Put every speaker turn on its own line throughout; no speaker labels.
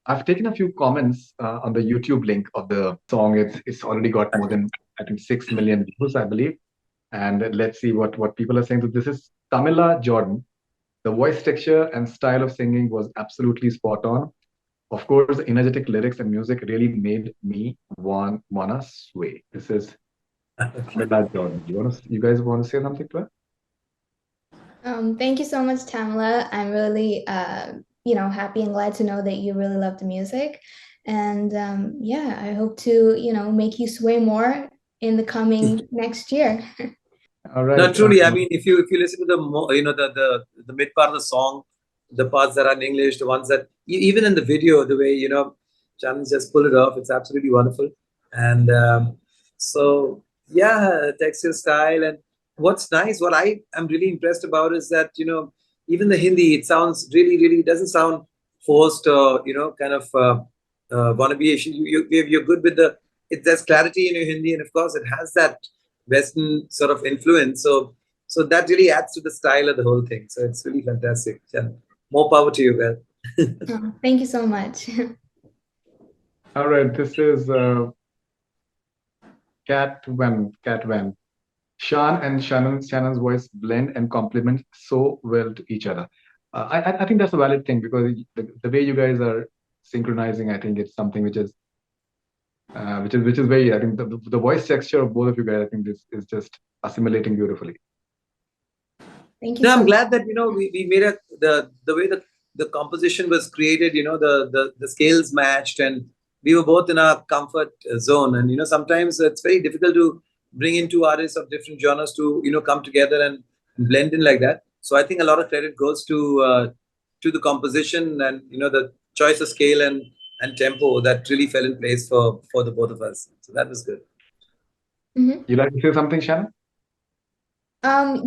I've taken a few comments on the YouTube link of the song. It's already got more than, I think, 6 million views, I believe. And let's see what people are saying. So this is Tamila Jordan. The voice texture and style of singing was absolutely spot on. Of course, the energetic lyrics and music really made me wanna sway. This is Tamila Jordan. You guys want to say something to her?
Thank you so much, Tamala. I'm really, happy and glad to know that you really love the music. And yeah, I hope to, make you sway more in the coming next year.
All
No,
right.
truly. I mean, if you listen to the the mid part of the song, the parts that are in English, the ones that even in the video, the way Shannon just pulled it off, it's absolutely wonderful. And so yeah, texture, style, and what's nice, what I am really impressed about is that even the Hindi, it sounds really, really doesn't sound forced or kind of wannabe. You're good with there's clarity in your Hindi, and of course, it has that Western sort of influence. So that really adds to the style of the whole thing. So it's really fantastic. And more power to you, Belle.
Oh, thank you so much.
All right. This is Cat Van. Shaan and Shannon's voice blend and complement so well to each other. I think that's a valid thing because the way you guys are synchronizing, I think it's something which is very. I think the voice texture of both of you guys, I think this is just assimilating beautifully.
Thank you
No,
so
I'm
much.
glad that we made the way the composition was created. The scales matched, and we were both in our comfort zone. And sometimes it's very difficult to bring in two artists of different genres to come together and blend in like that. So I think a lot of credit goes to the composition and the choice of scale and tempo that really fell in place for the both of us. So that was good.
Mhm.
You like to say something, Shannon?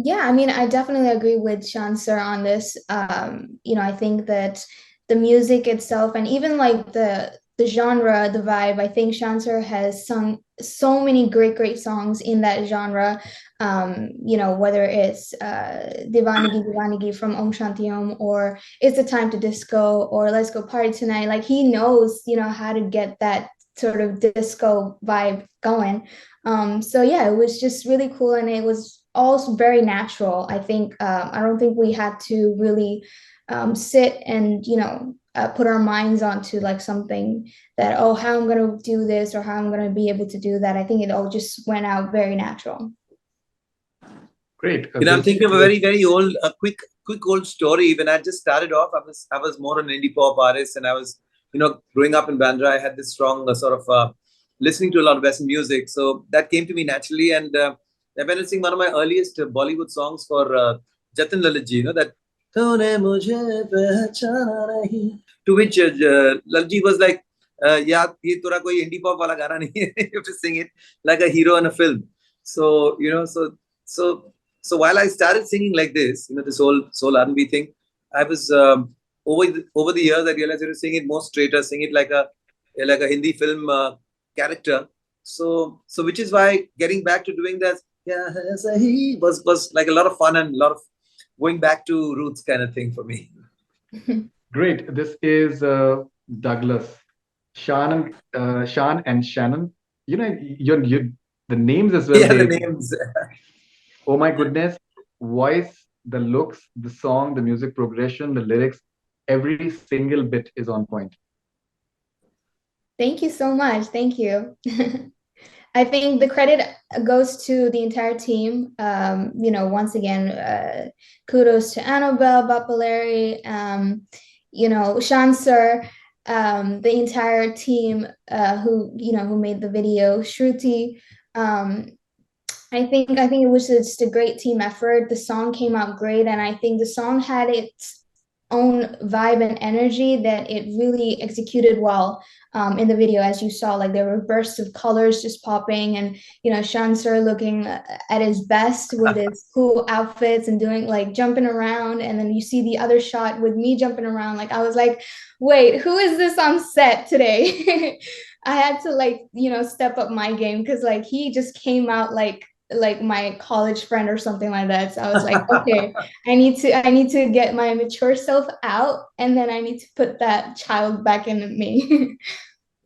Yeah, I mean, I definitely agree with Shan sir on this. I think that the music itself and even like the genre, the vibe, I think Shan sir has sung so many great songs in that genre. Whether it's Divanagi from Om Shanti Om or It's a Time to Disco or Let's Go Party Tonight. Like he knows, how to get that sort of disco vibe going. So yeah, it was just really cool and it was also very natural. I think I don't think we had to really sit and put our minds onto like something that how I'm gonna do this or how I'm gonna be able to do that. I think it all just went out very natural.
Great.
I'm
This
thinking of a
is
very, very old, a quick old story. When I just started off, I was more an indie pop artist, and I was, growing up in Bandra, I had this strong sort of listening to a lot of Western music. So that came to me naturally, and I went to sing one of my earliest Bollywood songs for Jatin Lalit ji, that "तूने मुझे पहचाना नहीं," to which Lalit ji was like, "यार ये तोरा कोई indie pop वाला गाना नहीं है." You have to sing it like a hero in a film. So so so while I started singing like this, this whole soul R&B thing, I was over the years I realized I was sing it more straighter, sing it like a Hindi film character. So which is why getting back to doing that, yeah, sahi, was like a lot of fun and a lot of going back to roots kind of thing for me.
great. This is Douglas. Shaan and Shannon. Your the names as well.
Yeah, the
They
names.
Oh my goodness, voice, the looks, the song, the music progression, the lyrics, every single bit is on point.
Thank you so much. Thank you. I think the credit goes to the entire team. Once again, kudos to Annabelle Bappaleri, Shan sir, the entire team who made the video, Shruti. Um, I think it was just a great team effort. The song came out great, and I think the song had its own vibe and energy that it really executed well in the video. As you saw, like there were bursts of colors just popping, and Shan Sir looking at his best with his cool outfits and doing like jumping around, and then you see the other shot with me jumping around. Like I was like, wait, who is this on set today? I had to like step up my game because like he just came out like like my college friend or something like that. So I was like, okay, I need to get my mature self out, and then I need to put that child back in me.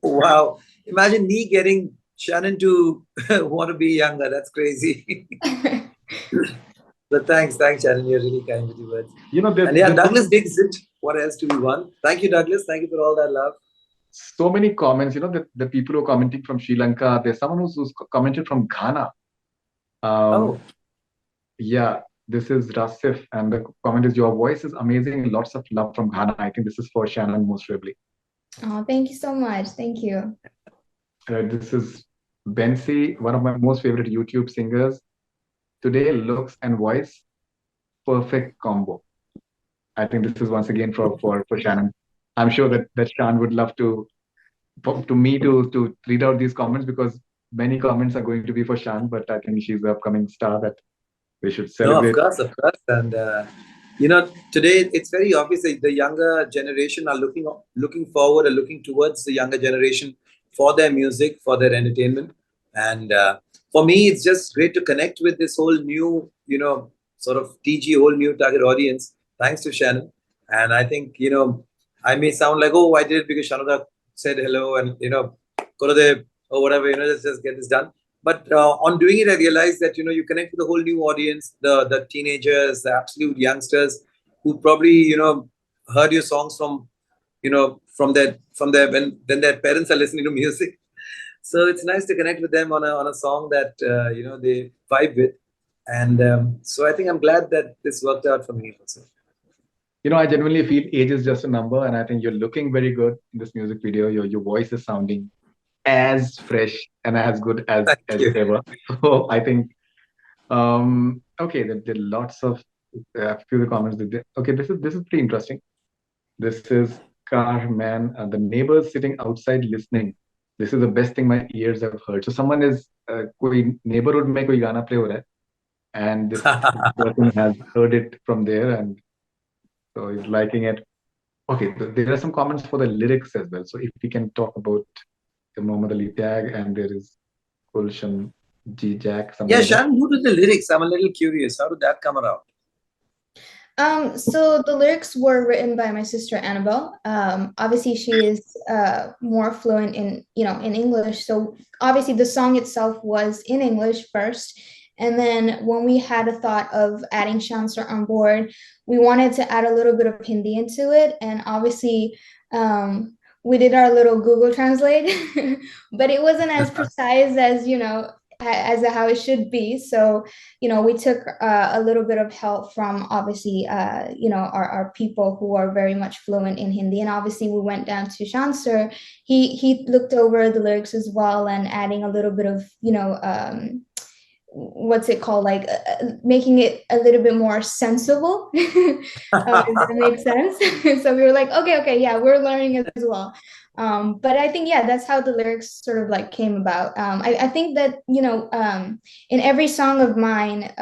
Wow. Imagine me getting Shannon to want to be younger. That's crazy. But thanks, Shannon. You're really kind with your words.
You know,
And yeah,
there's
Douglas digs it. What else do we want? Thank you, Douglas. Thank you for all that love.
so many comments. You know, the people who are commenting from Sri Lanka. There's someone who's commented from Ghana.
Oh,
Yeah, this is Rasif, and the comment is, "Your voice is amazing. Lots of love from Ghana." I think this is for Shannon most probably.
Oh, thank you so much. Thank you.
This is Bensi, one of my most favorite YouTube singers. Today, looks and voice, perfect combo. I think this is once again for Shannon. I'm sure that Shan would love to me to read out these comments because many comments are going to be for Shan, but I think she's the upcoming star that we should
no, of
celebrate.
course, of course. And today it's very obvious that the younger generation are looking forward or looking towards the younger generation for their music, for their entertainment. And for me, it's just great to connect with this whole new, sort of TG, whole new target audience, thanks to Shannon. And I think, I may sound like, oh, I did it because Shanoda said hello and, Korodev or whatever, just get this done. But on doing it, I realized that you connect with a whole new audience, the teenagers, the absolute youngsters, who probably heard your songs from from their when their parents are listening to music. So it's nice to connect with them on a song that they vibe with, and so I think I'm glad that this worked out for me also.
I genuinely feel age is just a number, and I think you're looking very good in this music video. Your voice is sounding as fresh and as good
Thank
as
you.
ever. So I think okay, there are lots of a few of the comments. Okay, this is pretty interesting. This is Carman, the neighbors sitting outside listening. This is the best thing my ears have heard. So someone is कोई neighborhood में कोई गाना play हो रहा है, and this person has heard it from there, and so he's liking it. Okay, there are some comments for the lyrics as well. So if we can talk about the Muhammad Ali tag, and there is Gulshan G Jack, something
Yeah,
like that.
Shan, who did the lyrics? I'm a little curious. How did that come around?
So the lyrics were written by my sister Annabelle. Obviously she is more fluent in, in English. So obviously the song itself was in English first. And then when we had a thought of adding Shanser on board, we wanted to add a little bit of Hindi into it. And obviously we did our little Google Translate, but it wasn't as precise as, as how it should be. So we took a little bit of help from obviously our people who are very much fluent in Hindi, and obviously we went down to Shaan sir. He looked over the lyrics as well and adding a little bit of what's it called, like making it a little bit more sensible. If that makes sense. So we were like, okay, yeah, we're learning as well. But I think, yeah, that's how the lyrics sort of like came about. I think that in every song of mine,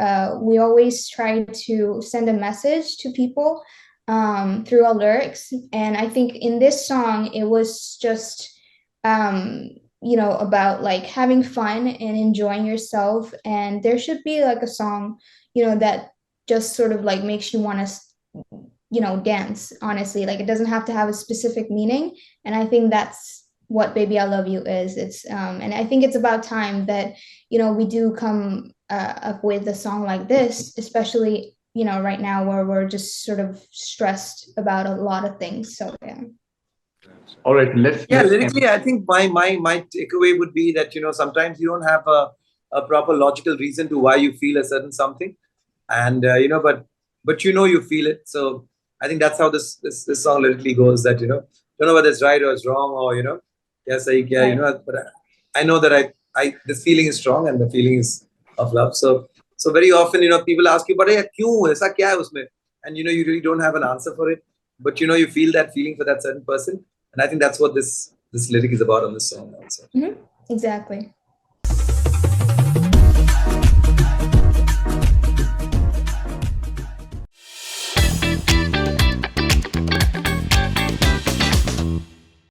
we always try to send a message to people through our lyrics, and I think in this song it was just about like having fun and enjoying yourself. And there should be like a song, that just sort of like makes you want to, dance, honestly. Like it doesn't have to have a specific meaning. And I think that's what Baby I Love You is. It's and I think it's about time that, we do come up with a song like this, especially, right now where we're just sort of stressed about a lot of things. So yeah.
All right, let's
Lyrically, I think my takeaway would be that sometimes you don't have a proper logical reason to why you feel a certain something, and but you feel it. So I think that's how this song lyrically goes. That don't know whether it's right or it's wrong, or yes, but I know that I this feeling is strong, and the feeling is of love. So very often people ask you, but yeah, क्यों ऐसा क्या है उसमें? And you really don't have an answer for it, but you feel that feeling for that certain person. And I think that's what this lyric is about on this song also.
Mm-hmm. Exactly.